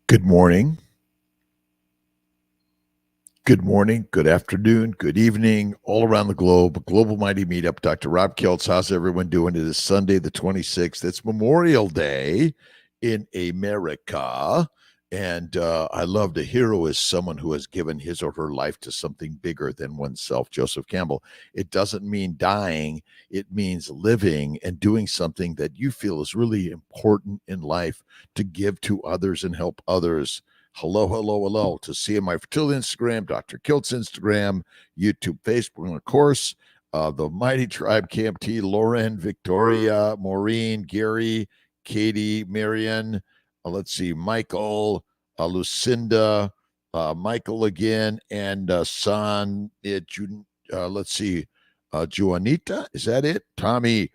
Good morning. Good morning, good afternoon, good evening, all around the globe. Global Mighty Meetup. Dr. Rob Kiltz. How's everyone doing? It is Sunday, the 26th. It's Memorial Day in America. And I love the hero is someone who has given his or her life to something bigger than oneself. Joseph Campbell. It doesn't mean dying, it means living and doing something that you feel is really important in life to give to others and help others. Hello, hello, hello. To see my fertility Instagram, Dr. Kiltz Instagram, YouTube, Facebook, and of course, the Mighty Tribe, KMT, Lauren, Victoria, Maureen, Gary, Katie, Marion, let's see, Michael, Lucinda, Michael again, and San, let's see, Juanita, is that it? Tommy,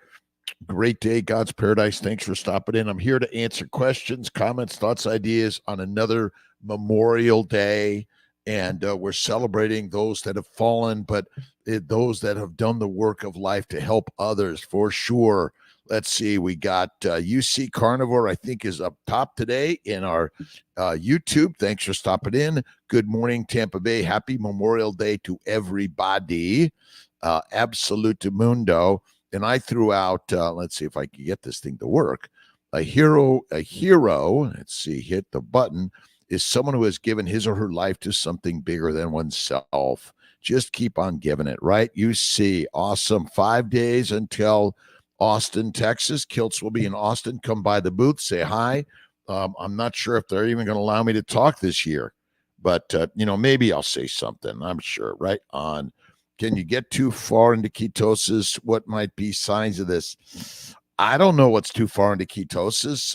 great day, God's paradise. Thanks for stopping in. I'm here to answer questions, comments, thoughts, ideas on another Memorial Day. And we're celebrating those that have fallen, but those that have done the work of life to help others for sure. Let's see. We got UC Carnivore, I think, is up top today in our YouTube. Thanks for stopping in. Good morning, Tampa Bay. Happy Memorial Day to everybody. Absolute Mundo. And I threw out, let's see if I can get this thing to work. A hero, let's see, hit the button, is someone who has given his or her life to something bigger than oneself. Just keep on giving it, right? You see, awesome. 5 days until Austin, Texas. Kiltz will be in Austin. Come by the booth, say hi. I'm not sure if they're even going to allow me to talk this year, but, maybe I'll say something. I'm sure, right on. Can you get too far into ketosis? What might be signs of this? I don't know what's too far into ketosis.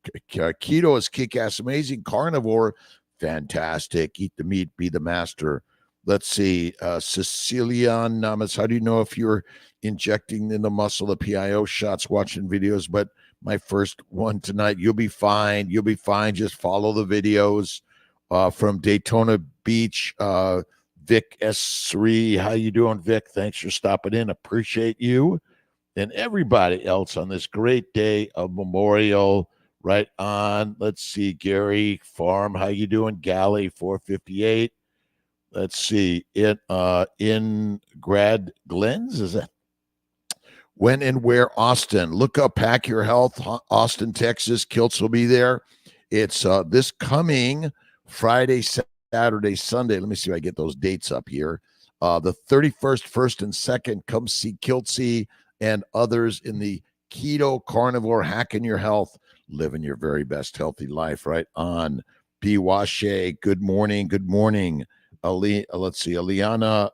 Keto is kick-ass amazing. Carnivore, fantastic. Eat the meat, be the master. Let's see. Cecilian Namas, how do you know if you're injecting in the muscle the PIO shots, watching videos? But my first one tonight, you'll be fine. You'll be fine. Just follow the videos from Daytona Beach. Vic S3, how you doing, Vic? Thanks for stopping in. Appreciate you. And everybody else on this great day of Memorial. Right on. Let's see, Gary Farm, how you doing? Galley 458. Let's see, in Grad Glens, is that? When and where? Austin. Look up Pack Your Health, Austin, Texas. Kiltz will be there. It's this coming Friday, Saturday, Sunday. Let me see if I get those dates up here. The 31st, 1st, and 2nd. Come see Kiltzy and others in the Keto Carnivore Hacking Your Health, living your very best healthy life. Right on. B. Washe, good morning. Good morning. Let's see, Eliana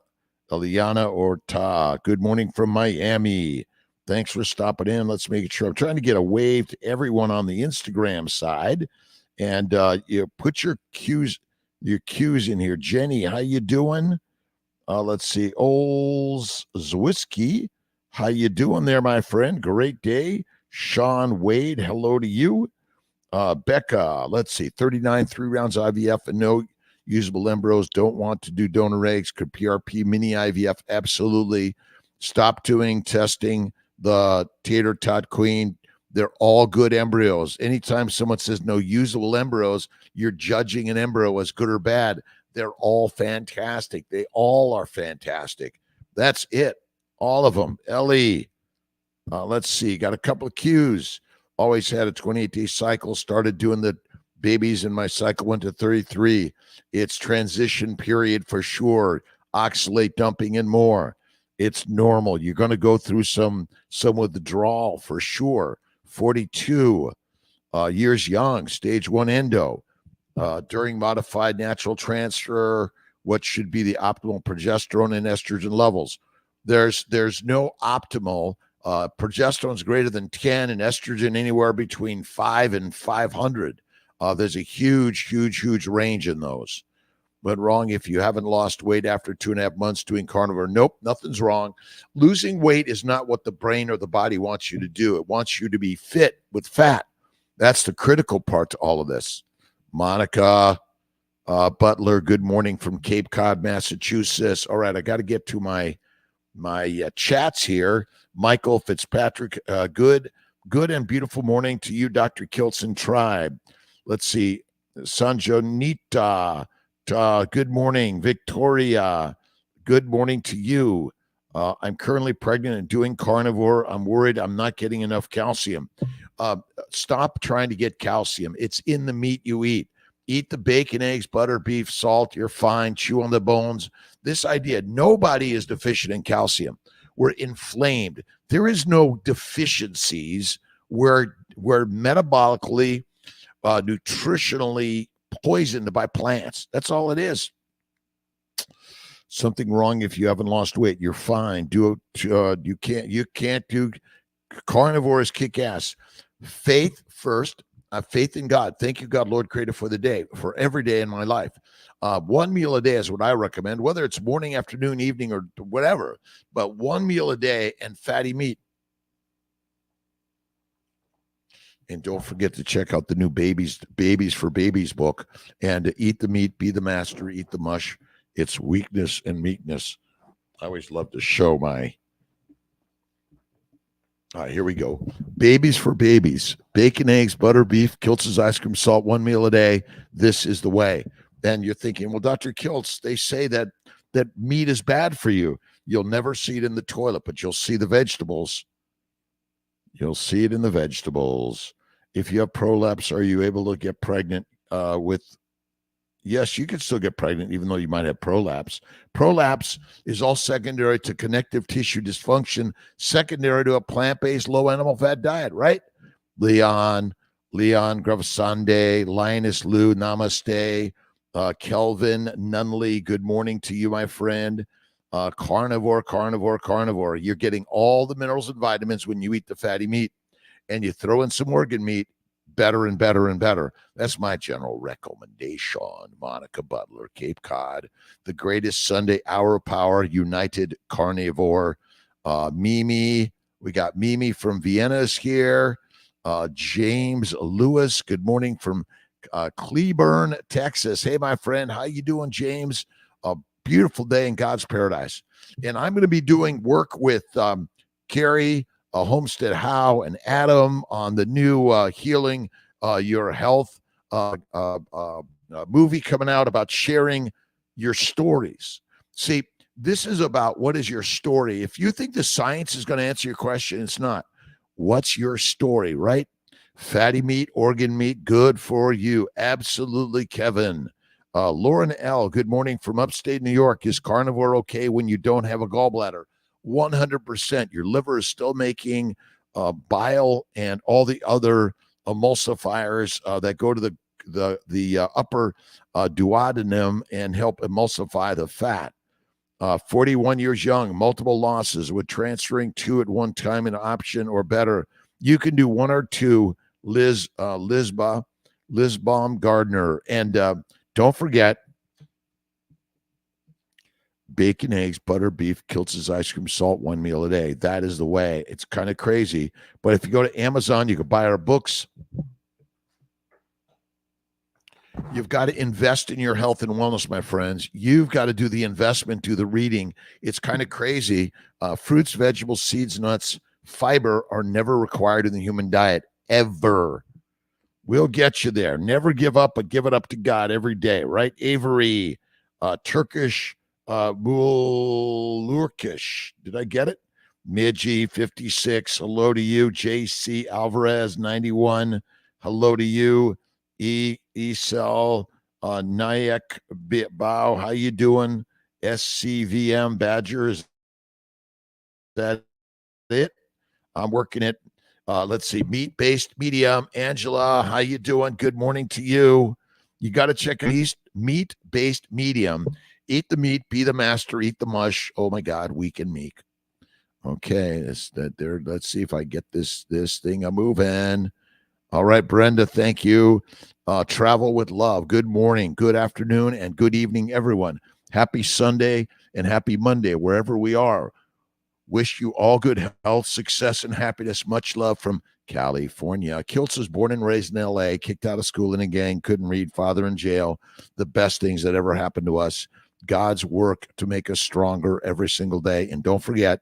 Orta, good morning from Miami. Thanks for stopping in. Let's make sure. I'm trying to get a wave to everyone on the Instagram side. And you put your cues in here. Jenny, how you doing? Let's see. Ols Zwisky, how you doing there, my friend? Great day. Sean Wade, hello to you. Becca, let's see. 39 3 rounds IVF and no usable embryos. Don't want to do donor eggs. Could PRP mini IVF? Absolutely. Stop doing testing. The Tater Tot Queen, they're all good embryos. Anytime someone says no usable embryos, you're judging an embryo as good or bad. They're all fantastic. They all are fantastic. That's it. All of them. Ellie, let's see. Got a couple of cues. Always had a 28-day cycle. Started doing the babies and my cycle went to 33. It's transition period for sure. Oxalate dumping and more. It's normal. You're going to go through some withdrawal for sure. 42 years young, stage 1 endo. During modified natural transfer, what should be the optimal progesterone and estrogen levels? There's no optimal. Progesterone is greater than 10 and estrogen anywhere between 5 and 500. There's a huge range in those. But wrong if you haven't lost weight after 2.5 months doing carnivore. Nope, nothing's wrong. Losing weight is not what the brain or the body wants you to do. It wants you to be fit with fat. That's the critical part to all of this. Monica Butler, good morning from Cape Cod, Massachusetts. All right, I got to get to my chats here. Michael Fitzpatrick, good and beautiful morning to you, Dr. Kiltz and Tribe. Let's see. Sanjonita, good morning. Victoria, good morning to you. I'm currently pregnant and doing carnivore. I'm worried I'm not getting enough calcium. Stop trying to get calcium. It's in the meat you eat. Eat the bacon, eggs, butter, beef, salt. You're fine. Chew on the bones. This idea, nobody is deficient in calcium. We're inflamed. There is no deficiencies where metabolically, nutritionally poisoned by plants. That's all it is. Something wrong if you haven't lost weight. You're fine. You can't do carnivores kick ass. Faith first. Faith in God. Thank you, God, Lord, Creator, for the day, for every day in my life. One meal a day is what I recommend, whether it's morning, afternoon, evening, or whatever. But one meal a day and fatty meat. And don't forget to check out the new Babies for Babies book and eat the meat, be the master, eat the mush. It's weakness and meekness. I always love to show my. All right, here we go. Babies for Babies. Bacon, eggs, butter, beef, Kiltz's ice cream, salt, one meal a day. This is the way. And you're thinking, well, Dr. Kiltz, they say that meat is bad for you. You'll never see it in the toilet, but you'll see the vegetables. You'll see it in the vegetables. If you have prolapse, are you able to get pregnant with? Yes, you can still get pregnant even though you might have prolapse. Prolapse is all secondary to connective tissue dysfunction, secondary to a plant-based low animal fat diet, right? Leon Gravasande, Linus Lou, namaste. Kelvin Nunley, good morning to you, my friend. Carnivore. You're getting all the minerals and vitamins when you eat the fatty meat. And you throw in some organ meat, better and better and better. That's my general recommendation. Monica Butler, Cape Cod, the greatest Sunday hour of power, United Carnivore. Mimi, we got Mimi from Vienna's here. James Lewis, good morning from Cleburne, Texas. Hey, my friend, how you doing, James? A beautiful day in God's paradise. And I'm going to be doing work with Carrie, Homestead Howe, and Adam on the new Healing Your Health movie coming out about sharing your stories. See, this is about what is your story. If you think the science is going to answer your question, it's not. What's your story, right? Fatty meat, organ meat, good for you. Absolutely, Kevin. Lauren L., good morning from upstate New York. Is carnivore okay when you don't have a gallbladder? 100%. Your liver is still making bile and all the other emulsifiers that go to the upper duodenum and help emulsify the fat. 41 years young, multiple losses. With transferring 2 at one time an option or better? You can do 1 or 2. Lisbaum Gardner. And don't forget, bacon, eggs, butter, beef, Kiltz's ice cream, salt, 1 meal a day. That is the way. It's kind of crazy. But if you go to Amazon, you can buy our books. You've got to invest in your health and wellness, my friends. You've got to do the investment, do the reading. It's kind of crazy. Fruits, vegetables, seeds, nuts, fiber are never required in the human diet, ever. We'll get you there. Never give up, but give it up to God every day, right? Avery, Turkish, Mulurkish. Did I get it? Midgie, 56. Hello to you. JC Alvarez, 91. Hello to you. Esel, Nayak Bao. How you doing? SCVM Badger. Is that it? I'm working it. Let's see. Meat-based medium. Angela, how you doing? Good morning to you. You got to check out meat-based medium. Eat the meat, be the master, eat the mush. Oh my God, weak and meek. Okay, let's see if I get this thing a moving. All right, Brenda, thank you. Travel with love. Good morning, good afternoon, and good evening, everyone. Happy Sunday and happy Monday, wherever we are. Wish you all good health, success, and happiness. Much love from California. Kiltz was born and raised in L.A., kicked out of school in a gang, couldn't read, father in jail. The best things that ever happened to us. God's work to make us stronger every single day. And don't forget,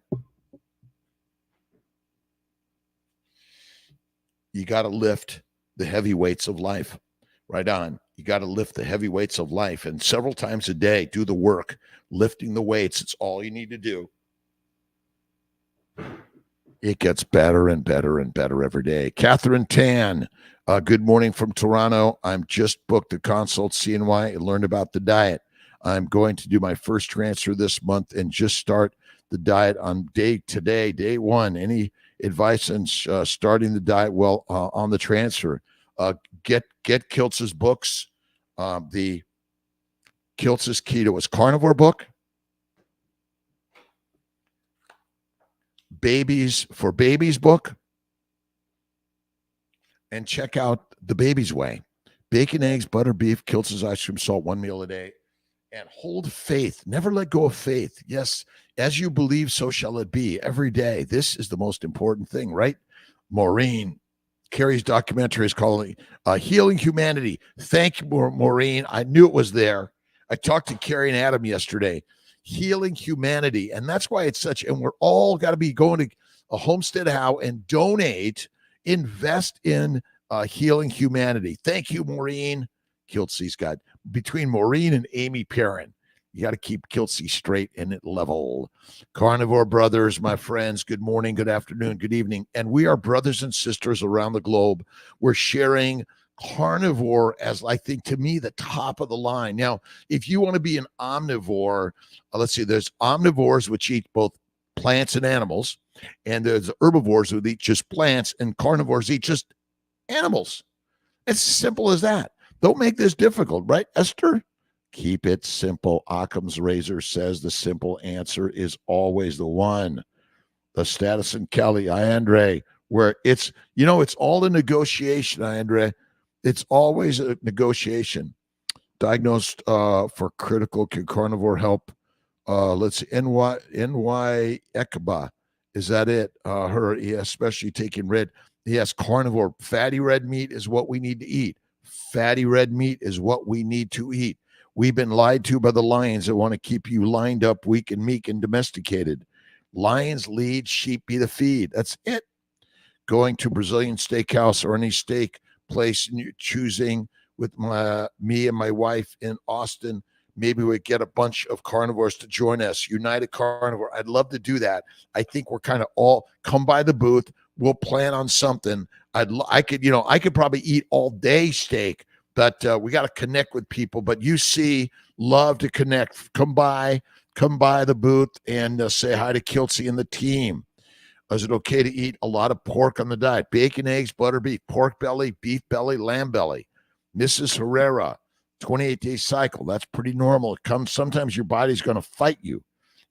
you got to lift the heavy weights of life. Right on. You got to lift the heavy weights of life, and several times a day, do the work, lifting the weights. It's all you need to do. It gets better and better and better every day. Catherine Tan, good morning from Toronto. I'm just booked a consult, CNY, and learned about the diet. I'm going to do my first transfer this month and just start the diet on day one. Any advice on starting the diet well on the transfer? Get Kiltz's books. The Kiltz's Keto is Carnivore book. Babies for Babies book, and check out The Baby's Way. Bacon, eggs, butter, beef, Kiltz's ice cream, salt, one meal a day. And hold faith. Never let go of faith. Yes, as you believe, so shall it be every day. This is the most important thing, right? Maureen, Carrie's documentary is called Healing Humanity. Thank you, Maureen. I knew it was there. I talked to Carrie and Adam yesterday. Healing Humanity. And that's why it's such, and we're all got to be going to a Homestead How and donate, invest in Healing Humanity. Thank you, Maureen. Kiltzy's got, between Maureen and Amy Perrin, you got to keep Kiltzy straight and at level. Carnivore brothers, my friends, good morning, good afternoon, good evening. And we are brothers and sisters around the globe. We're sharing carnivore as, I think, to me, the top of the line. Now, if you want to be an omnivore, let's see, there's omnivores, which eat both plants and animals, and there's herbivores who eat just plants, and carnivores eat just animals. It's as simple as that. Don't make this difficult, right, Esther? Keep it simple. Occam's razor says the simple answer is always the one. The status in Kelly, Andre, where it's, it's all a negotiation, Andre. It's always a negotiation. Diagnosed for critical, can carnivore help? Let's see, NY Ekba. Is that it? Her, especially taking red. Yes, carnivore. Fatty red meat is what we need to eat. Fatty red meat is what we need to eat. We've been lied to by the lions that want to keep you lined up, weak and meek and domesticated. Lions lead, sheep be the feed. That's it. Going to Brazilian steakhouse or any steak place and you're choosing with me and my wife in Austin. Maybe we get a bunch of carnivores to join us. United Carnivore. I'd love to do that. I think we're kind of all come by the booth. We'll plan on something. I could probably eat all day steak, but we got to connect with people. But you see, love to connect. Come by the booth and say hi to Kiltzy and the team. Is it okay to eat a lot of pork on the diet? Bacon, eggs, butter, beef, pork belly, beef belly, lamb belly. Mrs. Herrera, 28-day cycle. That's pretty normal. It comes. Sometimes your body's going to fight you.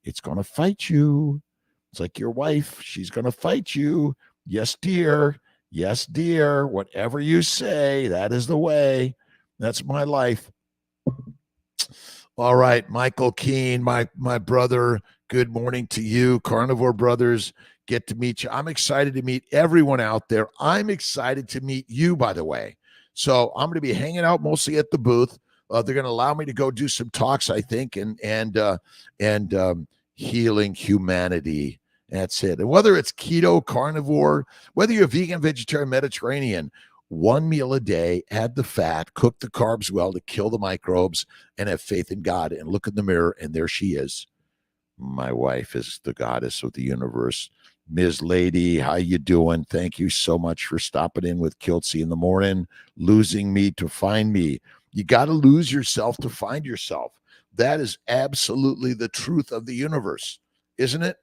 It's going to fight you. It's like your wife. She's going to fight you. Yes, dear. Yes, dear. Whatever you say, that is the way. That's my life. All right, Michael Keene, my brother, good morning to you. Carnivore Brothers, get to meet you. I'm excited to meet everyone out there. I'm excited to meet you, by the way. So I'm going to be hanging out mostly at the booth. They're going to allow me to go do some talks, I think, and healing humanity. That's it. And whether it's keto, carnivore, whether you're vegan, vegetarian, Mediterranean, one meal a day, add the fat, cook the carbs well to kill the microbes, and have faith in God. And look in the mirror, and there she is. My wife is the goddess of the universe. Ms. Lady, how you doing? Thank you so much for stopping in with Kiltzy in the morning, losing me to find me. You got to lose yourself to find yourself. That is absolutely the truth of the universe, isn't it?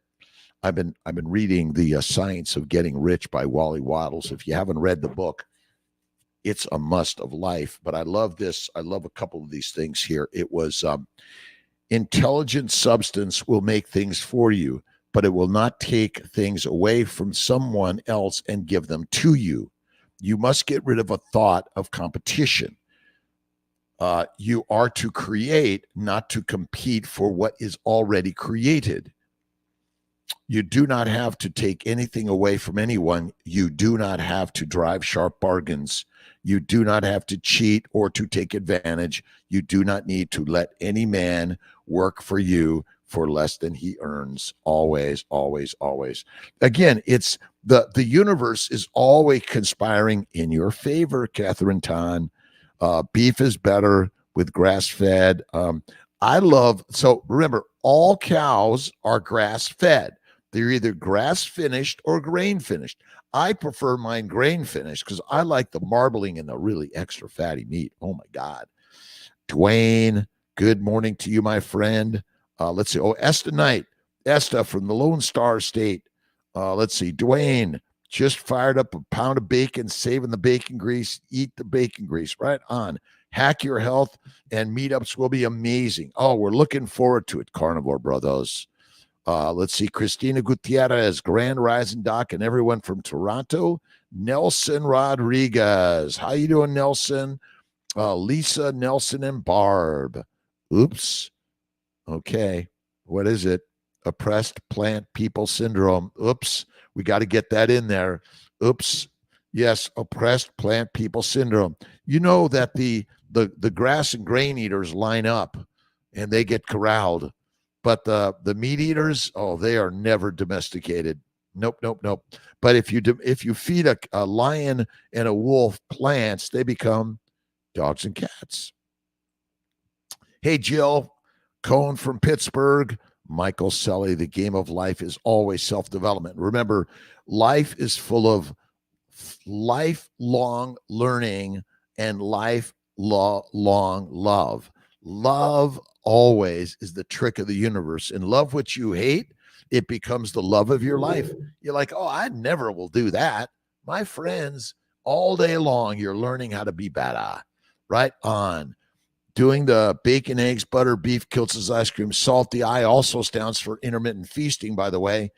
I've been reading The Science of Getting Rich by Wally Wattles. If you haven't read the book, it's a must of life. But I love this. I love a couple of these things here. It was intelligent substance will make things for you, but it will not take things away from someone else and give them to you. You must get rid of a thought of competition. You are to create, not to compete for what is already created. You do not have to take anything away from anyone. You do not have to drive sharp bargains. You do not have to cheat or to take advantage. You do not need to let any man work for you for less than he earns. Always, always, always. Again, it's the universe is always conspiring in your favor, Catherine Tan. Beef is better with grass-fed. So remember, all cows are grass-fed. They're either grass-finished or grain-finished. I prefer mine grain-finished because I like the marbling and the really extra fatty meat. Oh, my God. Dwayne, good morning to you, my friend. Let's see. Oh, Esta Knight. Esta from the Lone Star State. Let's see. Dwayne just fired up a pound of bacon, saving the bacon grease. Eat the bacon grease. Right on. Hack your health, and meetups will be amazing. Oh, we're looking forward to it, Carnivore Brothers. Let's see. Christina Gutierrez, Grand Rising Doc, and everyone from Toronto. Nelson Rodriguez. How you doing, Nelson? Lisa, Nelson, and Barb. Oops. Okay. What is it? Oppressed plant people syndrome. Oops. We got to get that in there. Oops. Yes, oppressed plant people syndrome. You know that the grass and grain eaters line up and they get corralled. But the meat eaters, oh, they are never domesticated. Nope, nope, nope. But if you feed a lion and a wolf plants, they become dogs and cats. Hey, Jill, Cohn from Pittsburgh, Michael Sully, the game of life is always self-development. Remember, life is full of lifelong learning and lifelong love. Love always is the trick of the universe. And love what you hate, it becomes the love of your life. You're like, oh, I never will do that. My friends, all day long, you're learning how to be badass. Right on. Doing the bacon, eggs, butter, beef, Kiltz's ice cream, salty. I also stands for intermittent feasting, by the way.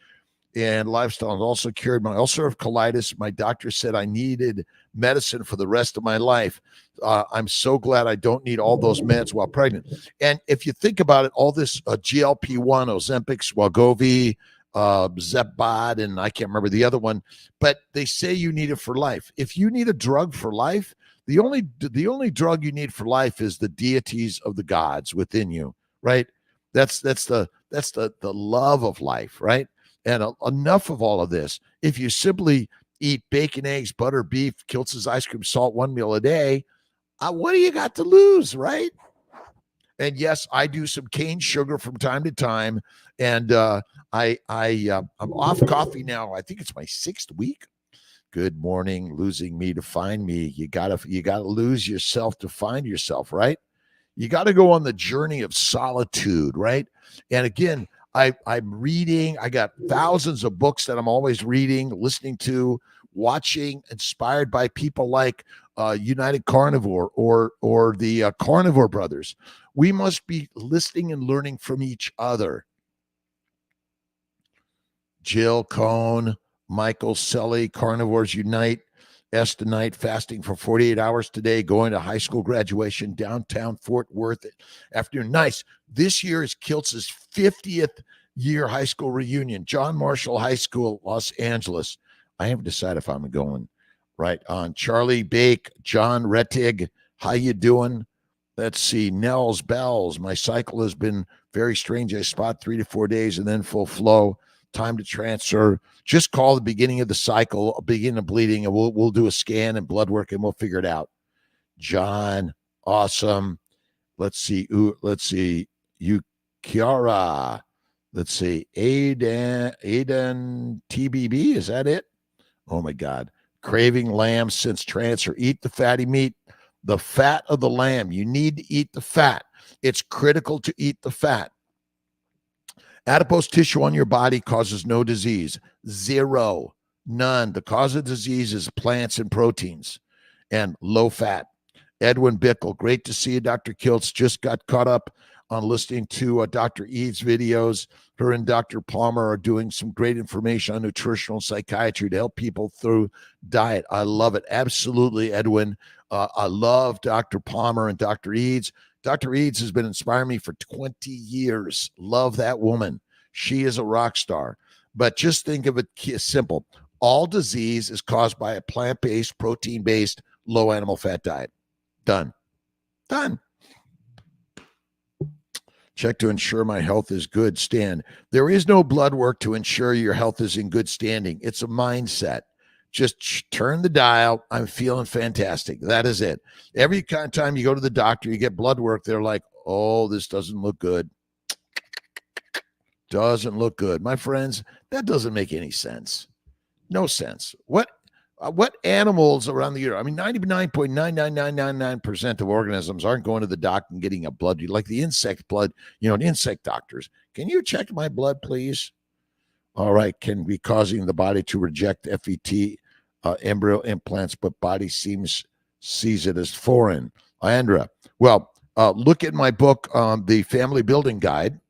And lifestyle also cured my ulcerative colitis. My doctor said I needed medicine for the rest of my life. I'm so glad I don't need all those meds while pregnant. And if you think about it, all this GLP-1, Ozempic, Wegovy, Zepbound, and I can't remember the other one, but they say you need it for life. If you need a drug for life, the only drug you need for life is the deities of the gods within you, right? That's the love of life, right? And enough of all of this. If you simply eat bacon, eggs, butter, beef, Kiltz's ice cream, salt, one meal a day, what do you got to lose, right? And yes, I do some cane sugar from time to time, and I'm off coffee now. I think it's my 6th week. Good morning, losing me to find me. You gotta lose yourself to find yourself, right? You got to go on the journey of solitude, right? And again, I'm reading. I got thousands of books that I'm always reading, listening to, watching, inspired by people like United Carnivore or the Carnivore Brothers. We must be listening and learning from each other. Jill Cohn, Michael Sully, Carnivores Unite, Esta Knight, fasting for 48 hours today, going to high school graduation, downtown Fort Worth afternoon. Nice. This year is Kiltz's 50th year high school reunion. John Marshall High School, Los Angeles. I haven't decided if I'm going. Right on. Charlie Bake, John Rettig, how you doing? Let's see. Nels Bells. My cycle has been very strange. I spot 3 to 4 days and then full flow. Time to transfer. Just call the beginning of the cycle, beginning of bleeding, and we'll do a scan and blood work, and we'll figure it out. John, awesome. Let's see. Kiara. Let's see. Aiden TBB. Is that it? Oh my God. Craving lamb since transfer. Eat the fatty meat. The fat of the lamb. You need to eat the fat. It's critical to eat the fat. Adipose tissue on your body causes no disease. Zero. None. The cause of disease is plants and proteins and low fat. Edwin Bickle, great to see you, Dr. Kiltz. Just got caught up on listening to Dr. Eve's videos. Her and Dr. Palmer are doing some great information on nutritional psychiatry to help people through diet. I love it. Absolutely, Edwin. I love Dr. Palmer and Dr. Eads. Dr. Eads has been inspiring me for 20 years. Love that woman. She is a rock star. But just think of it simple. All disease is caused by a plant-based, protein-based, low animal fat diet. Done. Check to ensure my health is good. Stan, there is no blood work to ensure your health is in good standing. It's a mindset. Just turn the dial. I'm feeling fantastic. That is it. Every time you go to the doctor, you get blood work, they're like, oh, this doesn't look good. Doesn't look good. My friends, that doesn't make any sense. No sense. What animals around the year? I mean, 99.99999% of organisms aren't going to the doctor and getting a blood, like the insect blood, insect doctors. Can you check my blood, please? All right, can be causing the body to reject FET embryo implants, but body sees it as foreign. Andra, well, look at my book, The Family Building Guide.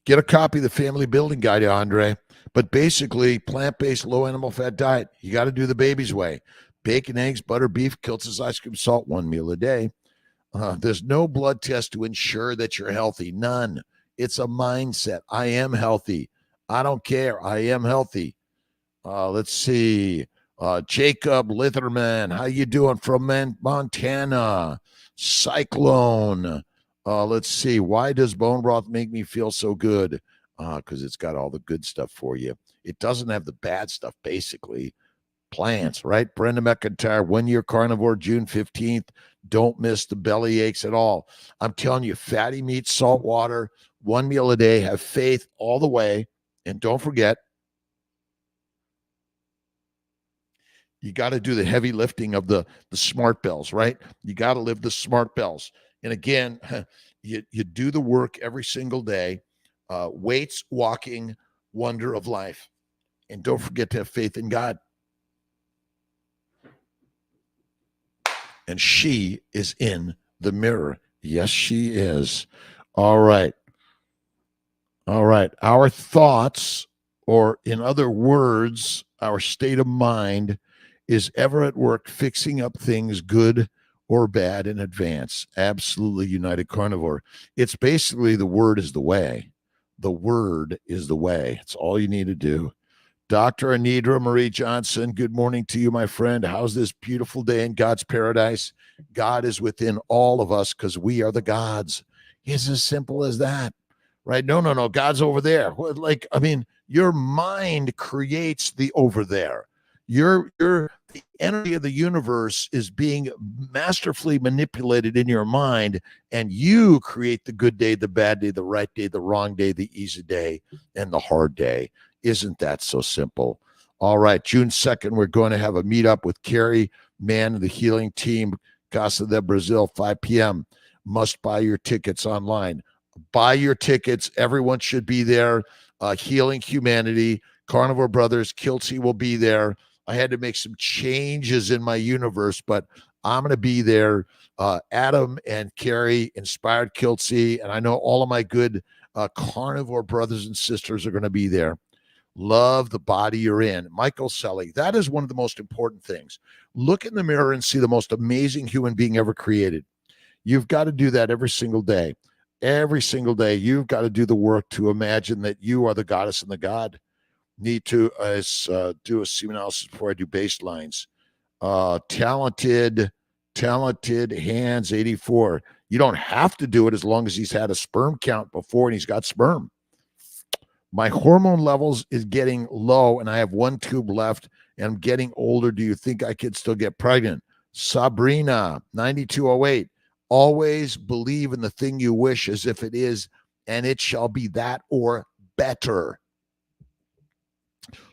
Get a copy of the Family Building Guide, Andre. But basically, plant-based, low animal fat diet. You got to do the baby's way. Bacon, eggs, butter, beef, Kiltz's ice cream, salt, 1 meal a day. There's no blood test to ensure that you're healthy. None. It's a mindset. I am healthy. I don't care. I am healthy. Let's see. Jacob Litherman, how you doing from Montana? Cyclone. Let's see. Why does bone broth make me feel so good? Because it's got all the good stuff for you. It doesn't have the bad stuff, basically. Plants, right? Brenda McIntyre, 1 year carnivore, June 15th. Don't miss the belly aches at all. I'm telling you, fatty meat, salt water, 1 meal a day. Have faith all the way. And don't forget, you got to do the heavy lifting of the smart bells, right? You got to live the smart bells. And again, you do the work every single day. Weights, walking, wonder of life. And don't forget to have faith in God. And she is in the mirror. Yes, she is. All right. All right. Our thoughts, or in other words, our state of mind, is ever at work fixing up things good or bad in advance. Absolutely United Carnivore. It's basically the word is the way. The word is the way. It's all you need to do. Dr. Anidra Marie Johnson, good morning to you, my friend. How's this beautiful day in God's paradise? God is within all of us because we are the gods. It's as simple as that, right? No. God's over there. Your mind creates the over there. The energy of the universe is being masterfully manipulated in your mind, and you create the good day, the bad day, the right day, the wrong day, the easy day, and the hard day. Isn't that so simple? All right, June 2nd, we're going to have a meetup with Carrie Mann and the Healing Team, Casa de Brazil, 5 p.m. Must buy your tickets online. Buy your tickets. Everyone should be there. Healing Humanity, Carnivore Brothers, Kiltz will be there. I had to make some changes in my universe, but I'm going to be there. Adam and Carrie inspired Kiltz, and I know all of my good carnivore brothers and sisters are going to be there. Love the body you're in. Michael Selly, that is one of the most important things. Look in the mirror and see the most amazing human being ever created. You've got to do that every single day. Every single day, you've got to do the work to imagine that you are the goddess and the god. Need to do a semen analysis before I do baselines. Talented hands, 84. You don't have to do it as long as he's had a sperm count before and he's got sperm. My hormone levels is getting low and I have 1 tube left and I'm getting older. Do you think I could still get pregnant? Sabrina, 9208. Always believe in the thing you wish as if it is, and it shall be that or better.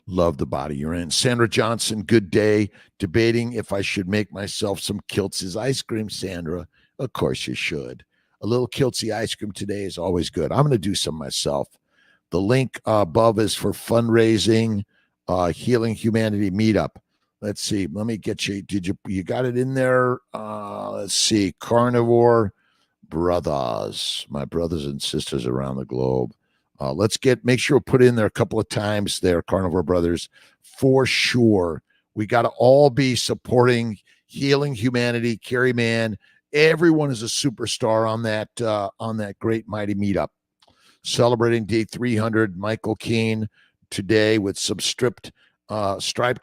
Love the body you're in. Sandra Johnson, good day. Debating if I should make myself some Kiltz's ice cream, Sandra. Of course you should. A little Kiltz ice cream today is always good. I'm going to do some myself. The link above is for fundraising, Healing Humanity meetup. Let's see. Let me get you. You got it in there? Let's see. Carnivore Brothers, my brothers and sisters around the globe. Make sure we put in there a couple of times there, Carnivore Brothers, for sure. We got to all be supporting Healing Humanity, Carrie Mann. Everyone is a superstar on that great mighty meetup. Celebrating day 300, Michael Keane today with some striped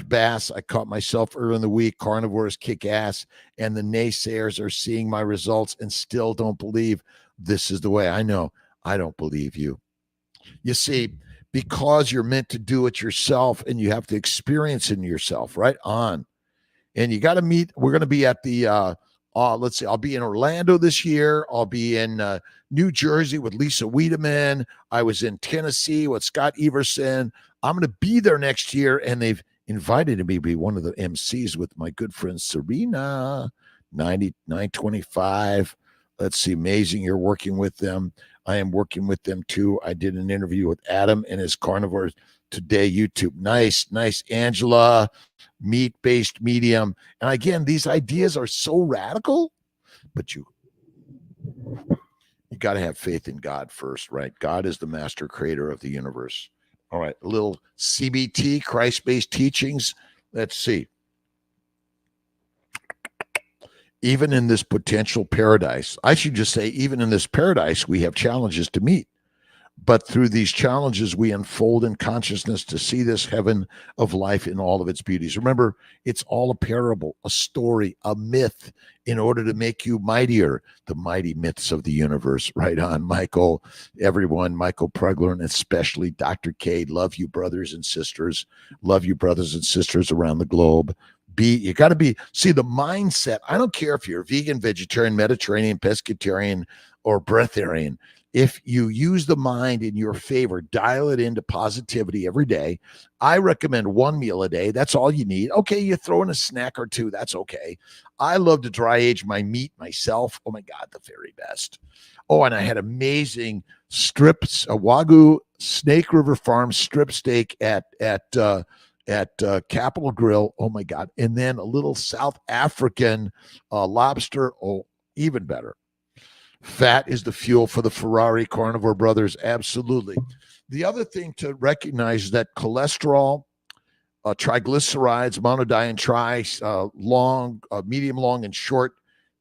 bass. I caught myself early in the week. Carnivores kick ass, and the naysayers are seeing my results and still don't believe this is the way. I know. I don't believe you. You see, because you're meant to do it yourself and you have to experience it in yourself, right on. And you got to meet. We're going to be at the let's see, I'll be in Orlando this year. I'll be in New Jersey with Lisa Wiedemann. I was in Tennessee with Scott Everson. I'm going to be there next year, and they've invited me to be one of the MCs with my good friend Serena. 9925. Let's see, amazing. You're working with them. I am working with them too. I did an interview with Adam and his Carnivore Today YouTube. Nice, Angela. Meat-based medium. And again, these ideas are so radical, but you got to have faith in God first, right? God is the master creator of the universe. All right, a little CBT, Christ-based teachings. Let's see. Even in this potential paradise, I should just say, even in this paradise, we have challenges to meet. But through these challenges, we unfold in consciousness to see this heaven of life in all of its beauties. Remember, it's all a parable, a story, a myth in order to make you mightier. The mighty myths of the universe. Right on, Michael, everyone, Michael Pregler, and especially Dr. K. Love you, brothers and sisters. Love you, brothers and sisters around the globe. You got to see the mindset. I don't care if you're vegan, vegetarian, Mediterranean, pescatarian, or breatharian. If you use the mind in your favor, dial it into positivity every day. I recommend one meal a day. That's all you need. Okay, you throw in a snack or two. That's okay. I love to dry age my meat myself. Oh my God, the very best. Oh, and I had amazing strips, a Wagyu Snake River Farm strip steak at Capitol Grill. Oh my God. And then a little South African lobster. Oh, even better. Fat is the fuel for the Ferrari carnivore brothers. Absolutely. The other thing to recognize is that cholesterol, triglycerides, monodiene long, medium, long, and short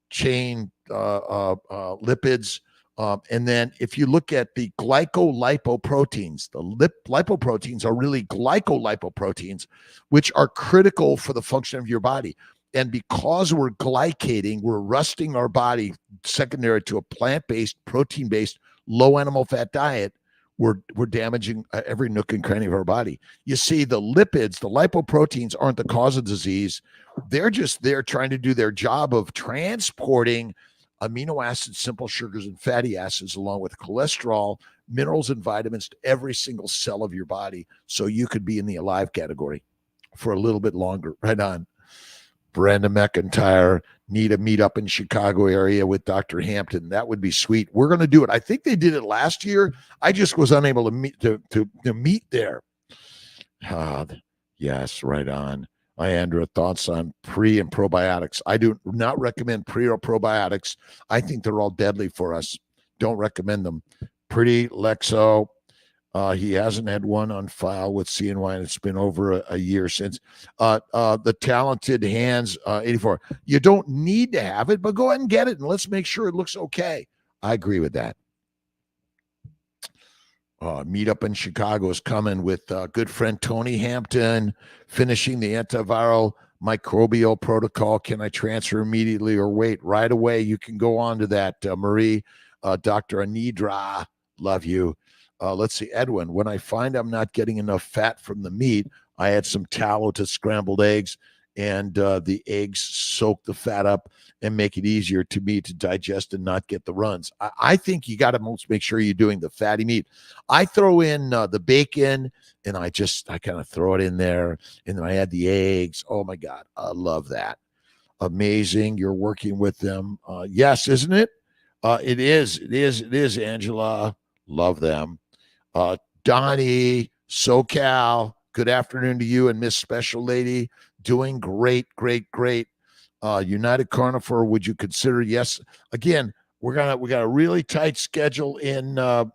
chain lipids. And then if you look at the glycolipoproteins, the lipoproteins are really glycolipoproteins, which are critical for the function of your body. And because we're glycating, we're rusting our body secondary to a plant-based, protein-based, low animal fat diet. We're damaging every nook and cranny of our body. You see, the lipids, the lipoproteins aren't the cause of disease. They're just there trying to do their job of transporting amino acids, simple sugars, and fatty acids, along with cholesterol, minerals, and vitamins to every single cell of your body so you could be in the alive category for a little bit longer. Right on. Brenda McIntyre, need a meetup in Chicago area with Dr. Hampton. That would be sweet. We're going to do it. I think they did it last year. I just was unable to meet there. Yes, right on. Andrew, thoughts on pre and probiotics? I do not recommend pre or probiotics. I think they're all deadly for us. Don't recommend them. Pretty Lexo. He hasn't had one on file with CNY, and it's been over a year since. The Talented Hands 84. You don't need to have it, but go ahead and get it, and let's make sure it looks okay. I agree with that. Meetup in Chicago is coming with good friend Tony Hampton, finishing the antiviral microbial protocol. Can I transfer immediately or wait? Right away. You can go on to that, Marie. Dr. Anidra, love you. Let's see, Edwin, when I find I'm not getting enough fat from the meat, I add some tallow to scrambled eggs, and the eggs soak the fat up and make it easier to me to digest and not get the runs. I think you got to most make sure you're doing the fatty meat. I throw in the bacon, and I kind of throw it in there, and then I add the eggs. Oh, my God, I love that. Amazing. You're working with them. Yes, isn't it? It is, Angela. Love them. Donnie, SoCal, good afternoon to you and Miss Special Lady. Doing great. United Carnivore, would you consider? Yes. Again, we got a really tight schedule in while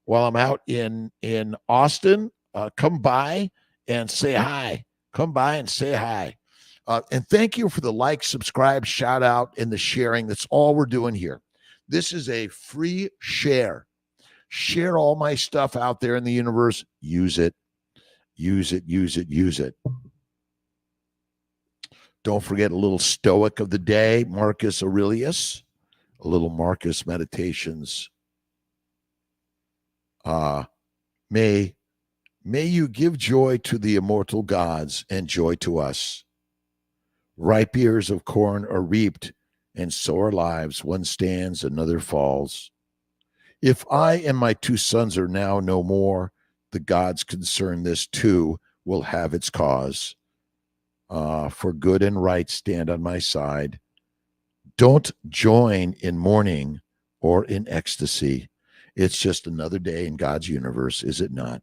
I'm out in Austin. Come by and say hi. Come by and say hi. And thank you for the like, subscribe, shout out, and the sharing. That's all we're doing here. This is a free share. Share all my stuff out there in the universe. Use it. Don't forget a little Stoic of the day, Marcus Aurelius. A little Marcus Meditations. Uh, may may you give joy to the immortal gods and joy to us. Ripe ears of corn are reaped, and so are lives. One stands, another falls. If I and my two sons are now no more, the gods concern this too will have its cause. For good and right stand on my side. Don't join in mourning or in ecstasy. It's just another day in God's universe, is it not?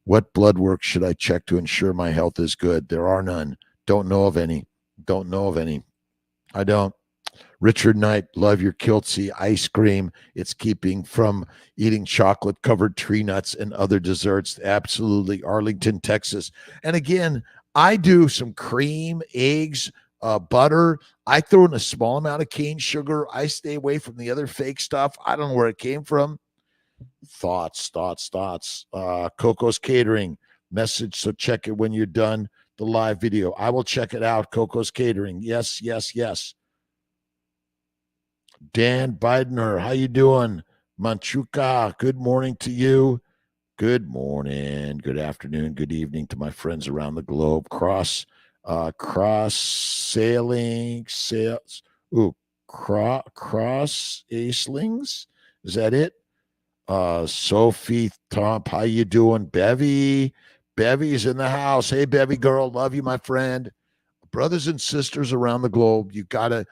What blood work should I check to ensure my health is good? There are none. Don't know of any. Don't know of any. I don't. Richard Knight, love your Kiltzy ice cream. It's keeping from eating chocolate covered tree nuts and other desserts. Absolutely. Arlington, Texas. And again, I do some cream, eggs, butter. I throw in a small amount of cane sugar. I stay away from the other fake stuff. I don't know where it came from. Thoughts. Coco's Catering message. So check it when you're done the live video. I will check it out. Coco's Catering. Yes. Dan Bidner, how you doing? Manchuka, good morning to you. Good morning, good afternoon, good evening to my friends around the globe. Cross sailing sales. Cross Acelings. Is that it? Sophie Tomp, how you doing? Bevy's in the house. Hey, Bevy girl, love you, my friend. Brothers and sisters around the globe, you gotta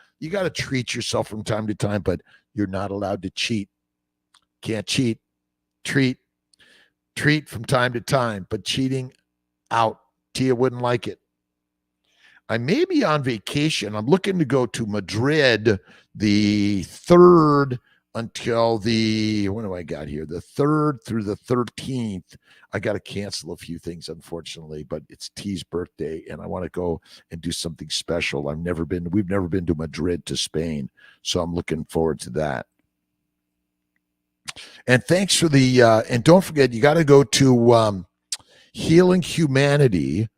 treat yourself from time to time, but you're not allowed to cheat. Can't cheat. Treat from time to time, but cheating out. Tia wouldn't like it. I may be on vacation. I'm looking to go to Madrid the 3rd until when do I got here? The 3rd through the 13th. I got to cancel a few things, unfortunately, but it's T's birthday, and I want to go and do something special. We've never been to Madrid, to Spain, so I'm looking forward to that. And thanks for and don't forget, you got to go to Healing Humanity,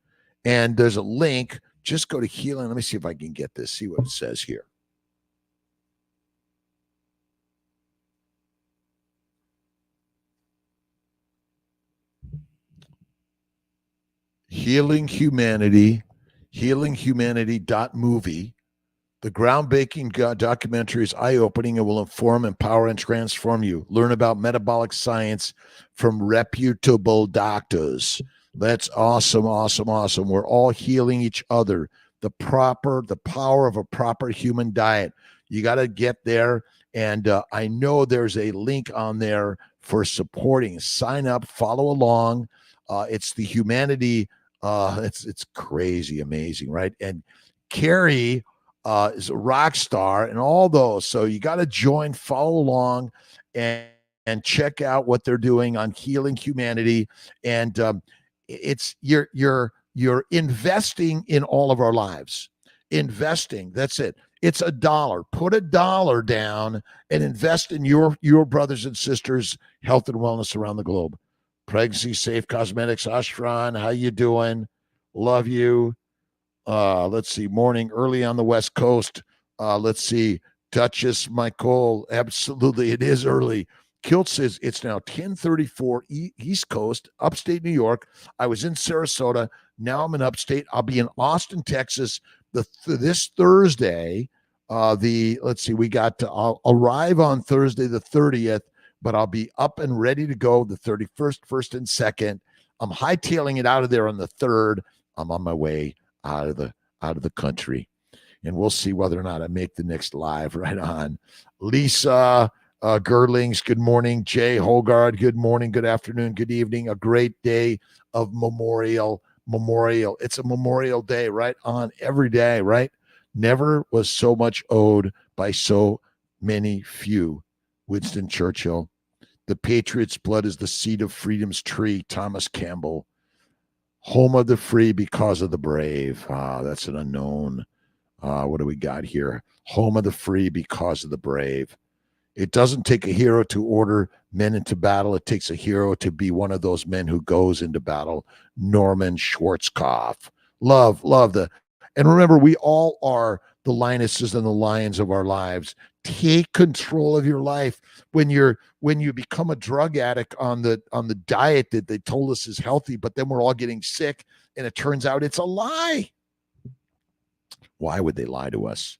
and there's a link. Just go to Healing. Let me see if I can get this, see what it says here. Healing Humanity, healinghumanity.movie. The groundbreaking documentary is eye-opening and will inform, empower, and transform you. Learn about metabolic science from reputable doctors. That's awesome. We're all healing each other. The power of a proper human diet. You got to get there. And I know there's a link on there for supporting. Sign up, follow along. It's the humanity. It's crazy, amazing, right? And Carrie is a rock star and all those. So you got to join, follow along, and check out what they're doing on Healing Humanity. And it's you're investing in all of our lives. Investing, that's it. It's $1. Put $1 down and invest in your brothers and sisters' health and wellness around the globe. Pregnancy Safe Cosmetics, Ashran, how you doing? Love you. Let's see, morning early on the West Coast. Let's see, Duchess Michael, absolutely, it is early. Kiltz says it's now 10:34 East Coast, upstate New York. I was in Sarasota. Now I'm in upstate. I'll be in Austin, Texas, this Thursday. I'll arrive on Thursday the 30th, but I'll be up and ready to go the 31st, 1st, and 2nd. I'm hightailing it out of there on the 3rd. I'm on my way out of the country, and we'll see whether or not I make the next live. Right on. Lisa Gerlings, good morning. Jay Hogard, good morning, good afternoon, good evening. A great day of memorial. It's a Memorial Day, right on every day, right? Never was so much owed by so many few. Winston Churchill. The patriot's blood is the seed of freedom's tree. Thomas Campbell. Home of the free because of the brave. That's an unknown. What do we got here? Home of the free because of the brave. It doesn't take a hero to order men into battle. It takes a hero to be one of those men who goes into battle. Norman Schwarzkopf. Love the. And remember, we all are the lionesses and the lions of our lives. Take control of your life. When you become a drug addict on the diet that they told us is healthy, but then we're all getting sick, and it turns out it's a lie. Why would they lie to us?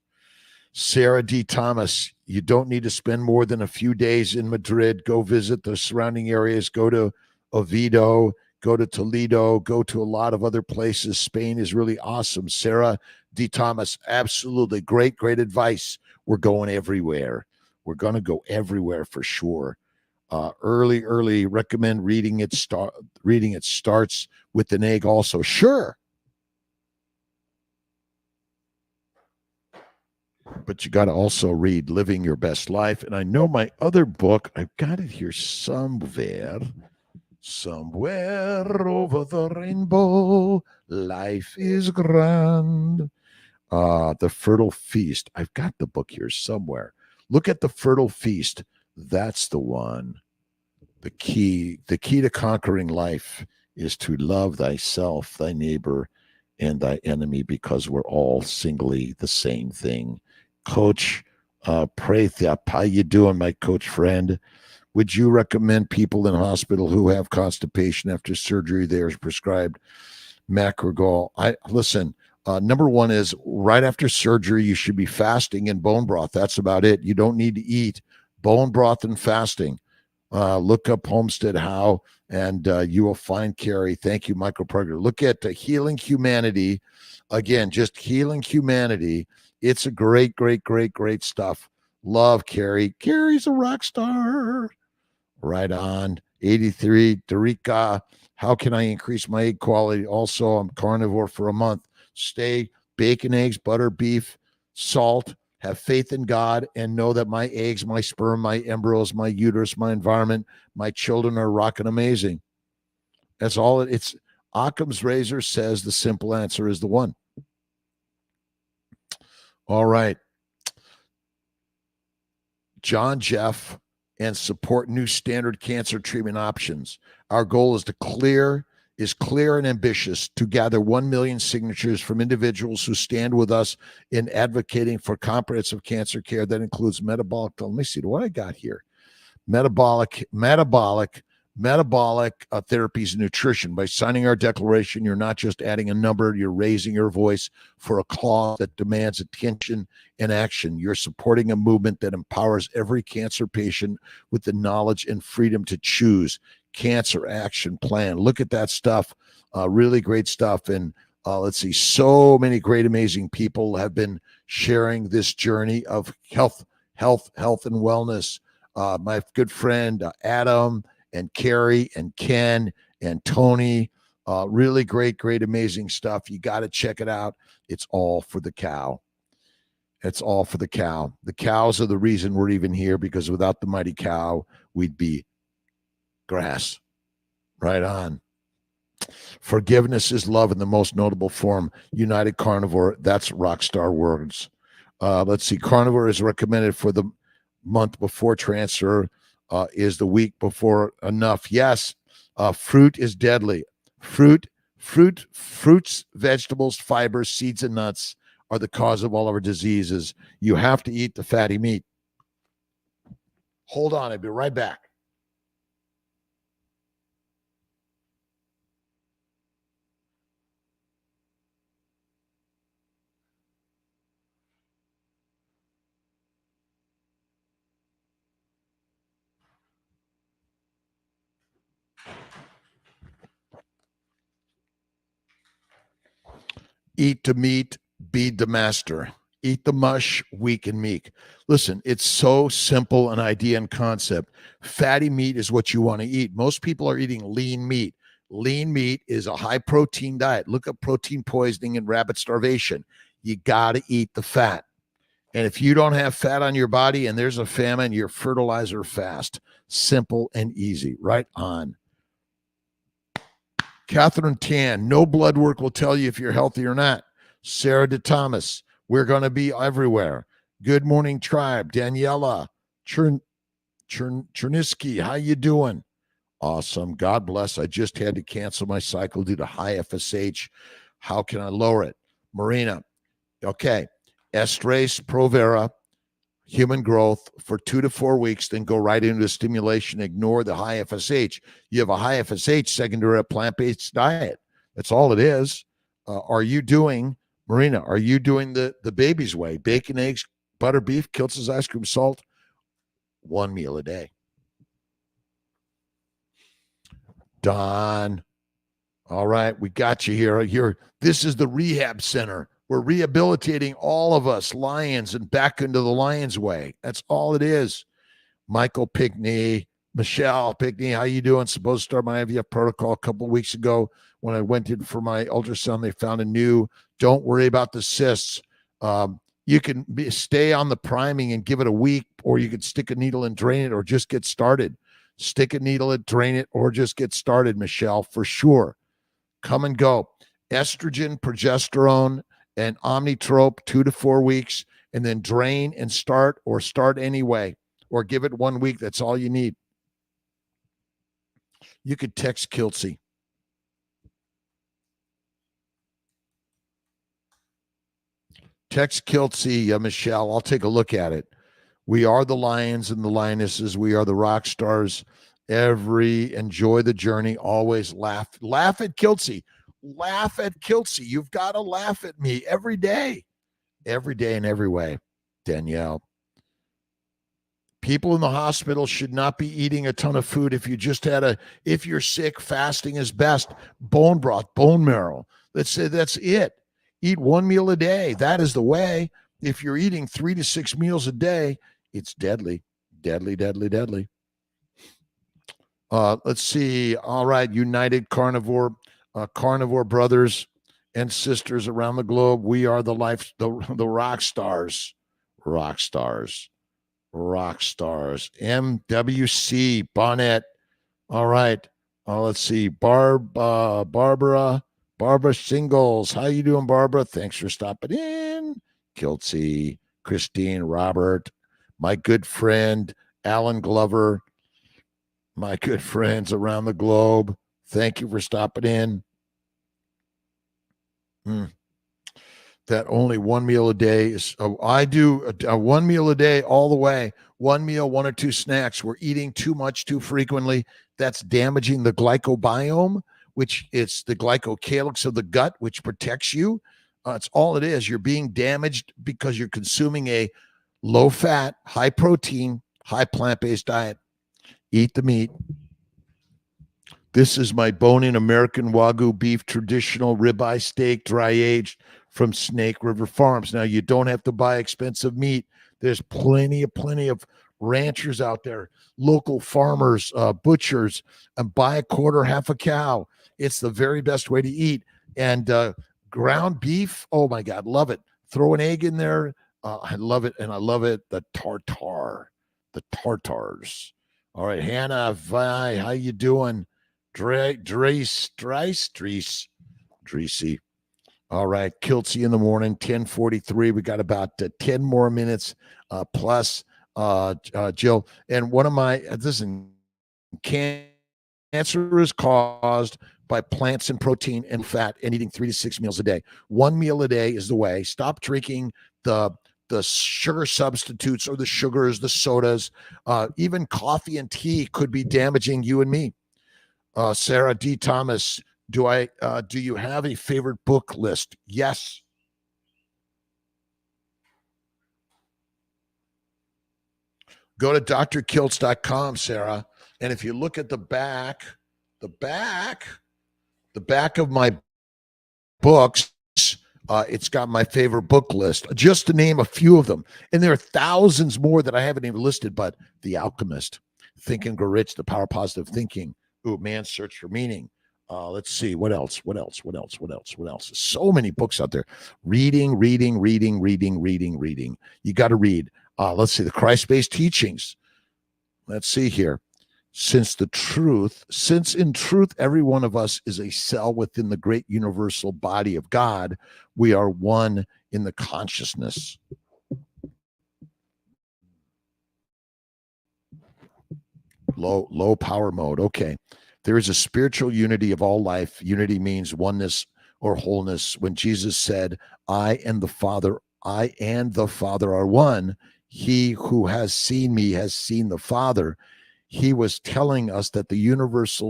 Sarah D. Thomas, you don't need to spend more than a few days in Madrid. Go visit the surrounding areas. Go to Oviedo, go to Toledo, go to a lot of other places. Spain is really awesome. Sarah D. Thomas, absolutely great advice. We're going everywhere. We're going to go everywhere for sure. Early, recommend reading it. Reading it starts with an egg also. Sure. But you got to also read Living Your Best Life. And I know my other book, I've got it here somewhere over the rainbow. Life is grand. The Fertile Feast. I've got the book here somewhere. Look at The Fertile Feast. That's the one. The key to conquering life is to love thyself, thy neighbor, and thy enemy, because we're all singly the same thing. Coach Prathap, how you doing, my coach friend? Would you recommend people in hospital who have constipation after surgery they are prescribed Macrogol? Listen, number one is right after surgery, you should be fasting in bone broth. That's about it. You don't need to eat. Bone broth and fasting. Look up Homestead How, and you will find Carrie. Thank you, Michael Prager. Look at Healing Humanity. Again, just Healing Humanity. It's a great stuff. Love Carrie. Carrie's a rock star. Right on. 83, Dorica. How can I increase my egg quality? Also, I'm carnivore for a month. Stay bacon, eggs, butter, beef, salt. Have faith in God and know that my eggs, my sperm, my embryos, my uterus, my environment, my children are rocking amazing. That's all. It's Occam's razor says the simple answer is the one. All right. John Jeff, and support new standard cancer treatment options. Our goal is clear and ambitious to gather 1 million signatures from individuals who stand with us in advocating for comprehensive cancer care that includes metabolic. Let me see what I got here. Metabolic therapies and nutrition. By signing our declaration, you're not just adding a number, you're raising your voice for a cause that demands attention and action. You're supporting a movement that empowers every cancer patient with the knowledge and freedom to choose. Cancer Action Plan. Look at that stuff. Really great stuff. And let's see, so many great, amazing people have been sharing this journey of health and wellness. My good friend Adam and Carrie and Ken and Tony, really great, amazing stuff. You got to check it out. It's all for the cow. It's all for the cow. The cows are the reason we're even here, because without the mighty cow, we'd be grass. Right on. Forgiveness is love in the most notable form. United Carnivore. That's rockstar words. Let's see. Carnivore is recommended for the month before transfer. Is the week before enough? Yes. Fruit is deadly. Fruits, vegetables, fibers, seeds, and nuts are the cause of all of our diseases. You have to eat the fatty meat. Hold on. I'll be right back. Eat the meat, be the master. Eat the mush, weak and meek. Listen, it's so simple an idea and concept. Fatty meat is what you want to eat. Most people are eating lean meat. Lean meat is a high protein diet. Look up protein poisoning and rabbit starvation. You got to eat the fat. And if you don't have fat on your body and there's a famine, your fertilizer fast. Simple and easy. Right on. Catherine Tan, no blood work will tell you if you're healthy or not. Sarah DeThomas, we're going to be everywhere. Good morning, tribe. Daniela Chernisky, how you doing? Awesome. God bless. I just had to cancel my cycle due to high FSH. How can I lower it? Marina, okay. estrase, Provera, human growth for 2 to 4 weeks, then go right into stimulation, ignore the high FSH. You have a high FSH secondary to plant-based diet. That's all it is. Are you doing, Marina, are you doing the baby's way? Bacon, eggs, butter, beef, Kiltz's ice cream, salt, one meal a day. Don, all right, we got you here. This is the rehab center. We're rehabilitating all of us lions and back into the lion's way. That's all it is. Michael Pickney, Michelle Pickney, how you doing? Supposed to start my IVF protocol a couple of weeks ago. When I went in for my ultrasound, they found a new. Don't worry about the cysts. You can stay on the priming and give it a week, or you could stick a needle and drain it, or just get started. Stick a needle and drain it, or just get started, Michelle, for sure. Come and go. Estrogen, progesterone, and Omnitrope, 2 to 4 weeks, and then drain and start, or start anyway, or give it 1 week. That's all you need. You could text Kiltzy. Text Kiltzy, Michelle. I'll take a look at it. We are the lions and the lionesses. We are the rock stars. Enjoy the journey. Always laugh. Laugh at Kiltzy. Laugh at Kiltzy. You've got to laugh at me every day in every way. Danielle. People in the hospital should not be eating a ton of food. If you're sick, fasting is best. Bone broth, bone marrow. That's it. Eat 1 meal a day. That is the way. If you're eating 3 to 6 meals a day, it's deadly. Deadly, deadly, deadly. Let's see. All right. United Carnivore brothers and sisters around the globe. We are the rock stars. Rock stars. MWC Bonnet. All right. Let's see. Barbara Singles. How you doing, Barbara? Thanks for stopping in. Kiltzy, Christine, Robert, my good friend, Alan Glover, my good friends around the globe. Thank you for stopping in. That only 1 meal a day is, I do a 1 meal a day all the way. 1 meal, 1 or 2 snacks. We're eating too much too frequently. That's damaging the glycobiome, which it's the glycocalyx of the gut, which protects you. It's all it is. You're being damaged because you're consuming a low fat, high protein, high plant-based diet. Eat the meat. This is my bone-in American Wagyu beef, traditional ribeye steak, dry aged from Snake River Farms. Now, you don't have to buy expensive meat. There's plenty of ranchers out there, local farmers, butchers, and buy a quarter, half a cow. It's the very best way to eat. And ground beef, oh my God, love it. Throw an egg in there. I love it. And I love it. The tartars. All right, Hannah, Vi, how you doing? Dreesy. All right, Kiltzy in the morning, 10:43. We got about 10 more minutes plus, Jill. And one of my, cancer is caused by plants and protein and fat and eating 3 to 6 meals a day. 1 meal a day is the way. Stop drinking the sugar substitutes or the sugars, the sodas. Even coffee and tea could be damaging you and me. Sarah D. Thomas, do you have a favorite book list? Yes. Go to drkiltz.com, Sarah. And if you look at the back of my books, it's got my favorite book list, just to name a few of them. And there are thousands more that I haven't even listed, but The Alchemist, Think and Grow Rich, The Power of Positive Thinking, Man's Search for Meaning. Let's see. What else? So many books out there. Reading. You got to read. Let's see. The Christ-Based Teachings. Let's see here. Since in truth, every one of us is a cell within the great universal body of God, we are one in the consciousness. Low power mode. Okay. There is a spiritual unity of all life. Unity means oneness or wholeness. When Jesus said, I and the Father I and the Father are one. He who has seen me has seen the Father. He was telling us that the universe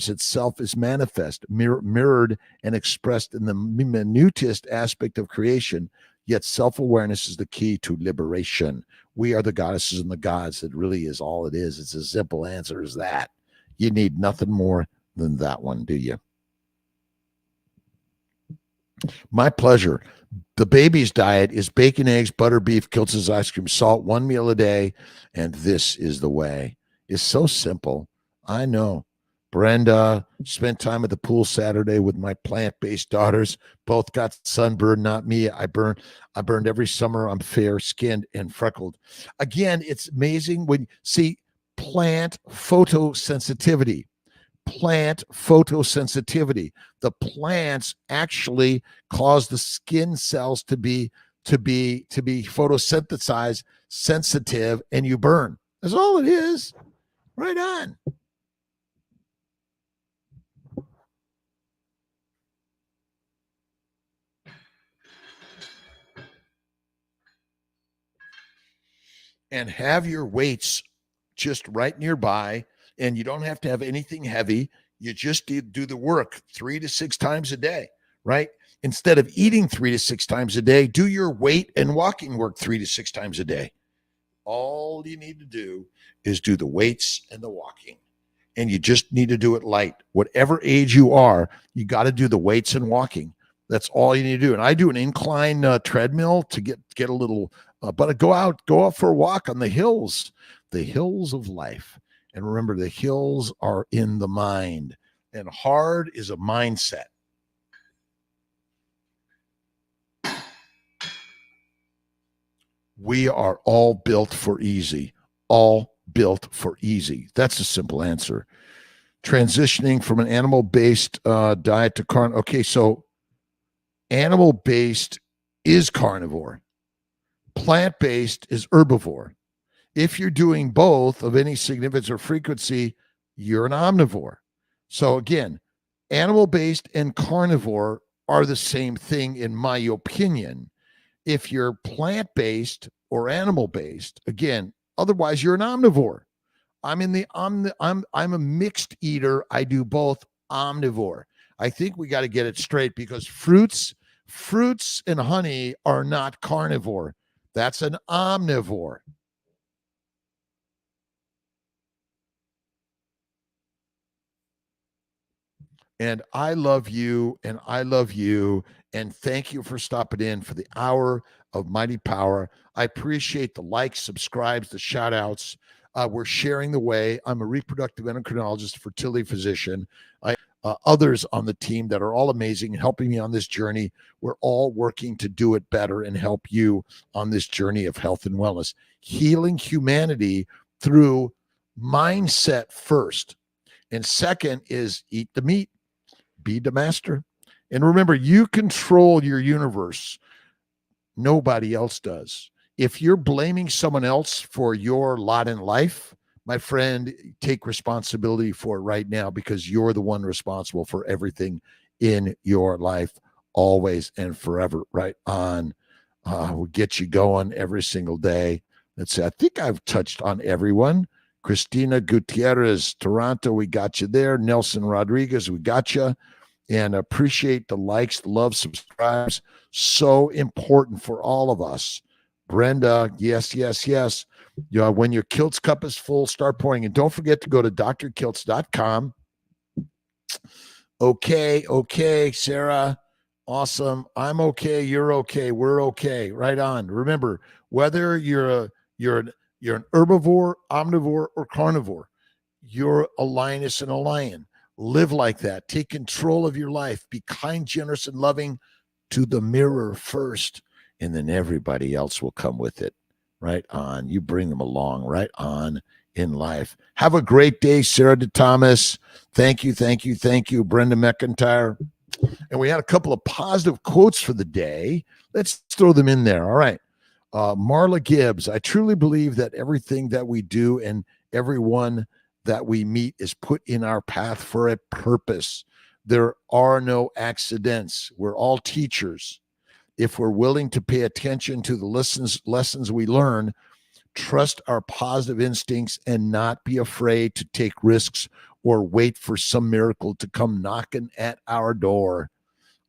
itself is manifest, mirrored and expressed in the minutest aspect of creation. Yet self-awareness is the key to liberation. We are the goddesses and the gods. It really is all it is. It's as simple answer as that. You need nothing more than that one, do you? My pleasure. The baby's diet is bacon, eggs, butter, beef, Kiltz's ice cream, salt, one meal a day, and this is the way. It's so simple. I know. Brenda spent time at the pool Saturday with my plant-based daughters. Both got sunburned, not me. I burned every summer. I'm fair-skinned and freckled. Again, it's amazing when see plant photosensitivity. Plant photosensitivity. The plants actually cause the skin cells to be photosynthesized, sensitive, and you burn. That's all it is. Right on. And have your weights just right nearby, and you don't have to have anything heavy. You just do the work 3 to 6 times a day, right? Instead of eating 3 to 6 times a day, do your weight and walking work 3 to 6 times a day. All you need to do is do the weights and the walking. And you just need to do it light. Whatever age you are, you got to do the weights and walking. That's all you need to do. And I do an incline treadmill to get a little, but go out for a walk on the hills of life. And remember, the hills are in the mind, and hard is a mindset. We are all built for easy, all built for easy. That's a simple answer. Transitioning from an animal-based diet to carnivore. Okay, so animal-based is carnivore. Plant-based is herbivore. If you're doing both of any significance or frequency, you're an omnivore. So again, animal-based and carnivore are the same thing in my opinion. If you're plant-based or animal-based, again, otherwise you're an omnivore. I'm a mixed eater. I do both, omnivore. I think we got to get it straight because fruits and honey are not carnivore. That's an omnivore. And I love you, and I love you, and thank you for stopping in for the hour of Mighty Power. I appreciate the likes, subscribes, the shout outs. We're sharing the way. I'm a reproductive endocrinologist, fertility physician. Others on the team that are all amazing, helping me on this journey. We're all working to do it better and help you on this journey of health and wellness, healing humanity through mindset first. And second is eat the meat, be the master. And remember, you control your universe. Nobody else does. If you're blaming someone else for your lot in life, my friend, take responsibility for it right now because you're the one responsible for everything in your life, always and forever. Right on. We'll get you going every single day. Let's see. I think I've touched on everyone. Christina Gutierrez, Toronto, we got you there. Nelson Rodriguez, we got you. And appreciate the likes, the love, subscribes. So important for all of us. Brenda, yes. When your Kiltz cup is full, start pouring. And don't forget to go to drkiltz.com. Okay, Sarah. Awesome. I'm okay. You're okay. We're okay. Right on. Remember, whether you're an herbivore, omnivore, or carnivore, you're a lioness and a lion. Live like that. Take control of your life. Be kind, generous, and loving to the mirror first, and then everybody else will come with it. Right on. You bring them along right on in life. Have a great day, Sarah DeThomas. Thank you. Brenda McIntyre. And we had a couple of positive quotes for the day. Let's throw them in there. All right. Marla Gibbs, I truly believe that everything that we do and everyone that we meet is put in our path for a purpose. There are no accidents. We're all teachers. if we're willing to pay attention to the lessons we learn, trust our positive instincts, and not be afraid to take risks or wait for some miracle to come knocking at our door.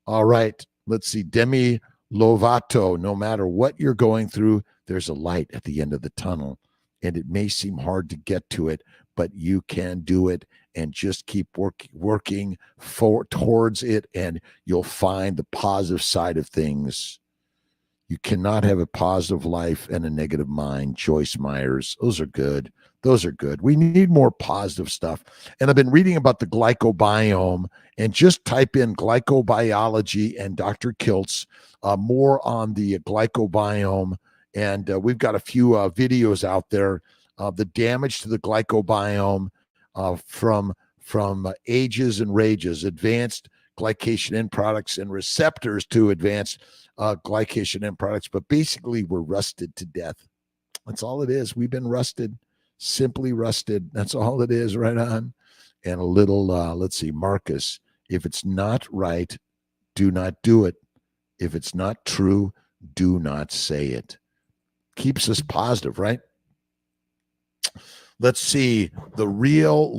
All right, let's see. Demi Lovato, no matter what you're going through, there's a light at the end of the tunnel, and it may seem hard to get to it, but you can do it, and just keep working towards it, and you'll find the positive side of things. You cannot have a positive life and a negative mind. Joyce Myers. Those are good. Those are good. We need more positive stuff. And I've been reading about the glycobiome, and just type in glycobiology and Dr. Kiltz, more on the glycobiome. And we've got a few videos out there of the damage to the glycobiome from ages and rages, advanced glycation end products and receptors to advanced glycation end products. But basically, we're rusted to death. That's all it is. We've been rusted, simply rusted. That's all it is. Right on. And a little, let's see, Marcus. If it's not right, do not do it. If it's not true, do not say it. Keeps us positive, right? Let's see. The real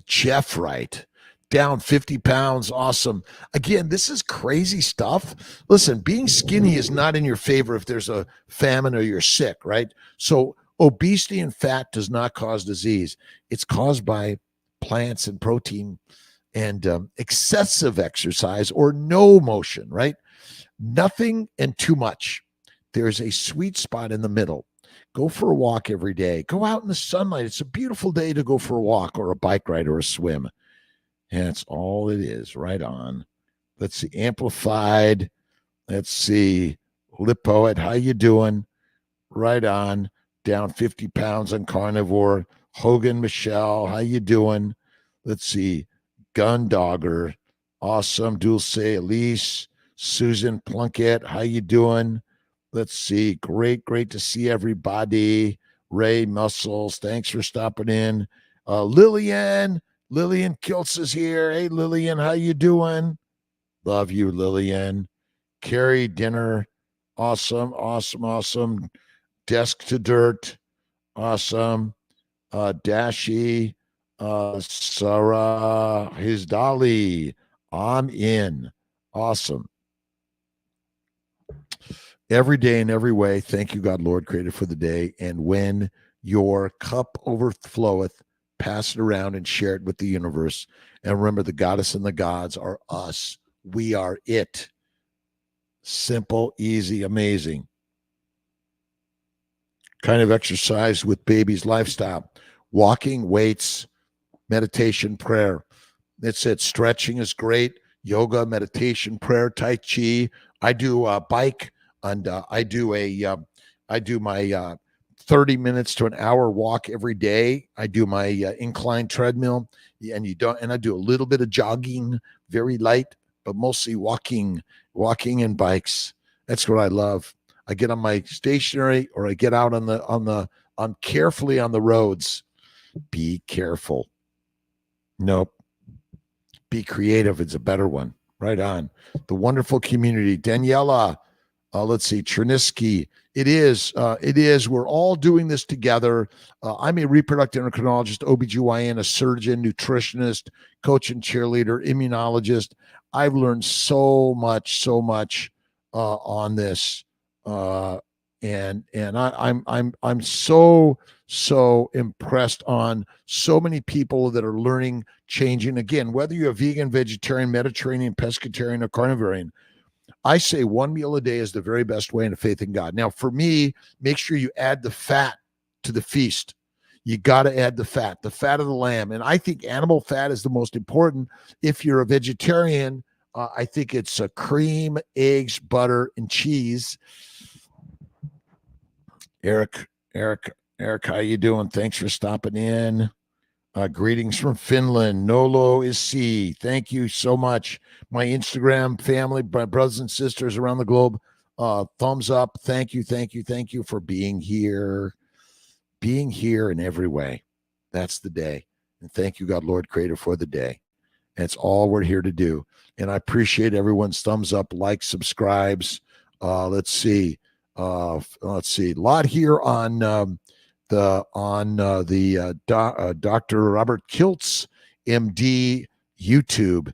Jeff Wright, down 50 pounds. Awesome. Again, this is crazy stuff. Listen, being skinny is not in your favor if there's a famine or you're sick, right? So obesity and fat does not cause disease. It's caused by plants and protein and excessive exercise or no motion, right? Nothing and too much. There's a sweet spot in the middle. Go for a walk every day. Go out in the sunlight. It's a beautiful day to go for a walk or a bike ride or a swim. And that's all it is. Right on. Let's see. Amplified. Let's see. Lipoet, how you doing? Right on. Down 50 pounds on carnivore. Hogan Michelle, how you doing? Let's see. Gundogger. Awesome. Dulce Elise. Susan Plunkett, how you doing? Let's see. Great to see everybody. Ray Muscles, thanks for stopping in. Lillian Kiltz is here. Hey, Lillian, how you doing? Love you, Lillian. Carrie Dinner, awesome. Desk to Dirt, awesome. Dashi, Sarah, his Dolly, I'm in. Awesome. Every day in every way, thank you, God, Lord, created for the day. And when your cup overfloweth, pass it around and share it with the universe. And remember, the goddess and the gods are us. We are it. Simple, easy, amazing. Kind of exercise with baby's lifestyle. Walking, weights, meditation, prayer. That's it. Stretching is great. Yoga, meditation, prayer, Tai Chi. I do a bike. And I do my 30 minutes to an hour walk every day. I do my incline treadmill, and I do a little bit of jogging, very light, but mostly walking and bikes. That's what I love. I get on my stationary, or I get out on carefully on the roads. Be careful. Nope. Be creative. It's a better one. Right on. The wonderful community. Daniela. Let's see, Chernisky. It is. We're all doing this together. I'm a reproductive endocrinologist, OBGYN, a surgeon, nutritionist, coach and cheerleader, immunologist. I've learned so much on this. And I'm so impressed on so many people that are learning, changing. Again, whether you're a vegan, vegetarian, Mediterranean, pescatarian, or carnivorian, I say one meal a day is the very best way in a faith in God. Now, for me, make sure you add the fat to the feast. You got to add the fat of the lamb. And I think animal fat is the most important. If you're a vegetarian, I think it's cream, eggs, butter, and cheese. Eric, how you doing? Thanks for stopping in. Greetings from Finland. Nolo is C. Thank you so much. My Instagram family, my brothers and sisters around the globe, thumbs up. Thank you for being here in every way. That's the day. And thank you, God, Lord, Creator, for the day. That's all we're here to do. And I appreciate everyone's thumbs up, likes, subscribes. Let's see. Let's see. A lot here on Dr. Robert Kiltz, MD, YouTube.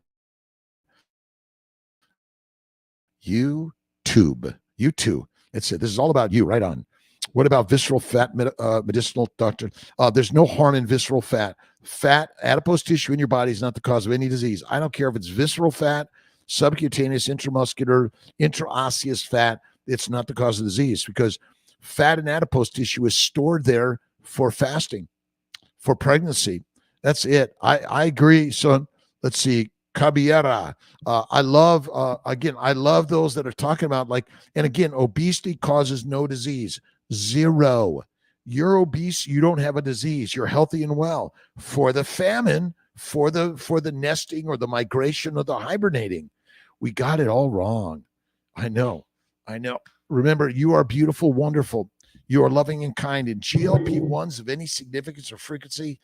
YouTube. That's it. This is all about you. Right on. What about visceral fat medicinal, doctor? There's no harm in visceral fat. Fat, adipose tissue in your body is not the cause of any disease. I don't care if it's visceral fat, subcutaneous, intramuscular, intraosseous fat. It's not the cause of disease, because fat and adipose tissue is stored there for fasting, for pregnancy. That's it. I agree. So let's see. Caballera. I love those that are talking about, like, and again, obesity causes no disease. Zero. You're obese, you don't have a disease. You're healthy and well. For the famine, for the nesting or the migration or the hibernating, we got it all wrong. I know. Remember, you are beautiful, wonderful. You are loving and kind. And GLP-1s of any significance or frequency,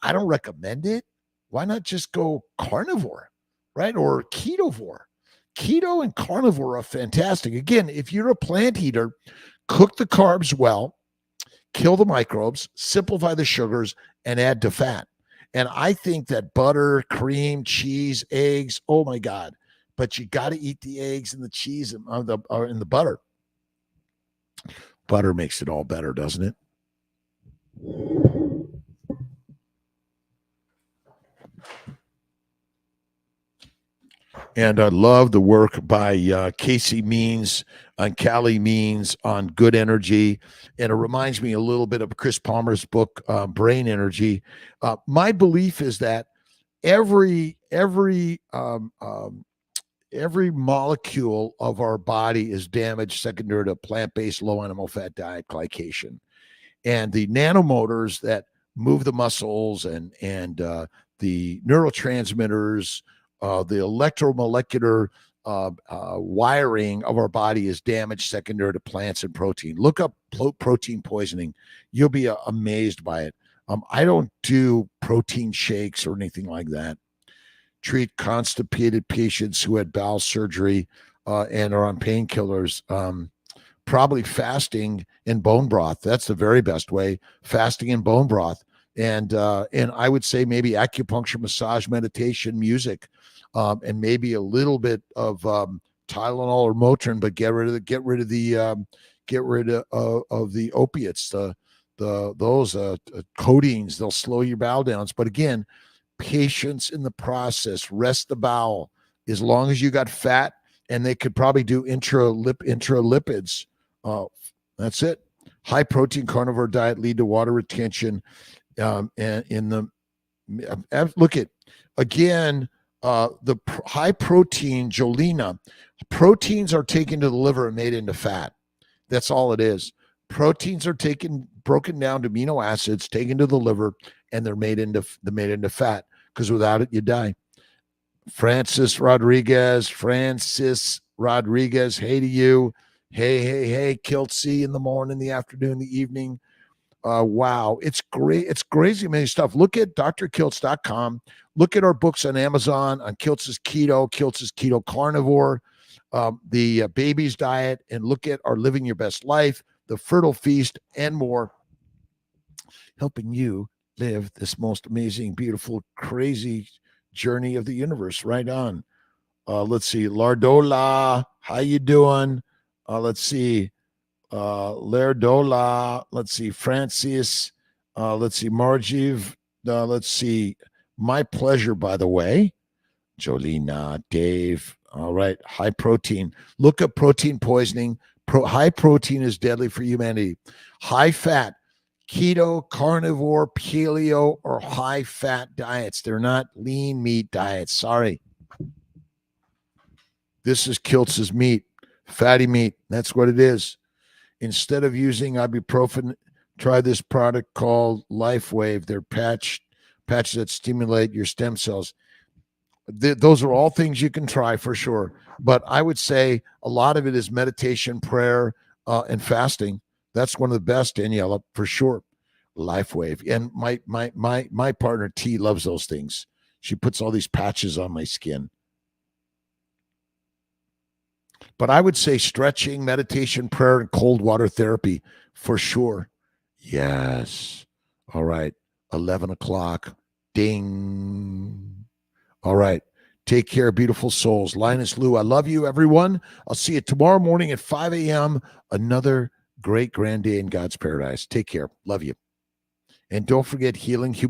I don't recommend it. Why not just go carnivore, right? Or ketovore. Keto and carnivore are fantastic. Again, if you're a plant eater, cook the carbs well, kill the microbes, simplify the sugars, and add to fat. And I think that butter, cream, cheese, eggs, oh my God. But you got to eat the eggs and the cheese and the butter. Butter makes it all better, doesn't it? And I love the work by Casey Means on Cali Means on good energy. And it reminds me a little bit of Chris Palmer's book, Brain Energy. My belief is that every molecule of our body is damaged secondary to plant-based low animal fat diet, glycation. And the nanomotors that move the muscles and the neurotransmitters, the electromolecular wiring of our body is damaged secondary to plants and protein. Look up protein poisoning. You'll be amazed by it. I don't do protein shakes or anything like that. Treat constipated patients who had bowel surgery and are on painkillers. Probably fasting in bone broth. That's the very best way. Fasting in bone broth. And I would say maybe acupuncture, massage, meditation, music, and maybe a little bit of Tylenol or Motrin, but get rid of the opiates, those codeines. They'll slow your bowel downs. But again, patience in the process. Rest the bowel. As long as you got fat, and they could probably do intralipids. That's it. High protein carnivore diet lead to water retention. And in the look at again the high protein Jolina, proteins are taken to the liver and made into fat. That's all it is. Proteins are broken down to amino acids, taken to the liver, and they're made into fat, because without it you die. Francis Rodriguez, hey to you. Hey, Kiltz in the morning, the afternoon, the evening. Wow, it's great. It's crazy many stuff. Look at drkiltz.com. Look at our books on Amazon on Kiltz's Keto Carnivore, the Baby's Diet, and look at our Living Your Best Life, the Fertile Feast, and more, helping you live this most amazing, beautiful, crazy journey of the universe. Right on. Let's see, Lardola, how you doing? Let's see, Lerdola. Let's see, Francis. Let's see, Marjiv. Let's see, my pleasure, by the way. Jolina, Dave. All right, high protein. Look up protein poisoning. High protein is deadly for humanity. High fat, keto, carnivore, paleo, or high fat diets. They're not lean meat diets. Sorry. This is Kiltz's meat, fatty meat. That's what it is. Instead of using ibuprofen, try this product called LifeWave. They're patches that stimulate your stem cells. Those are all things you can try for sure. But I would say a lot of it is meditation, prayer, and fasting. That's one of the best, Daniela, for sure. LifeWave. And my partner T loves those things. She puts all these patches on my skin. But I would say stretching, meditation, prayer, and cold water therapy for sure. Yes. All right. 11 o'clock. Ding. All right. Take care, beautiful souls. Linus Lou, I love you, everyone. I'll see you tomorrow morning at 5 a.m. Another great grand day in God's paradise. Take care. Love you. And don't forget, healing human.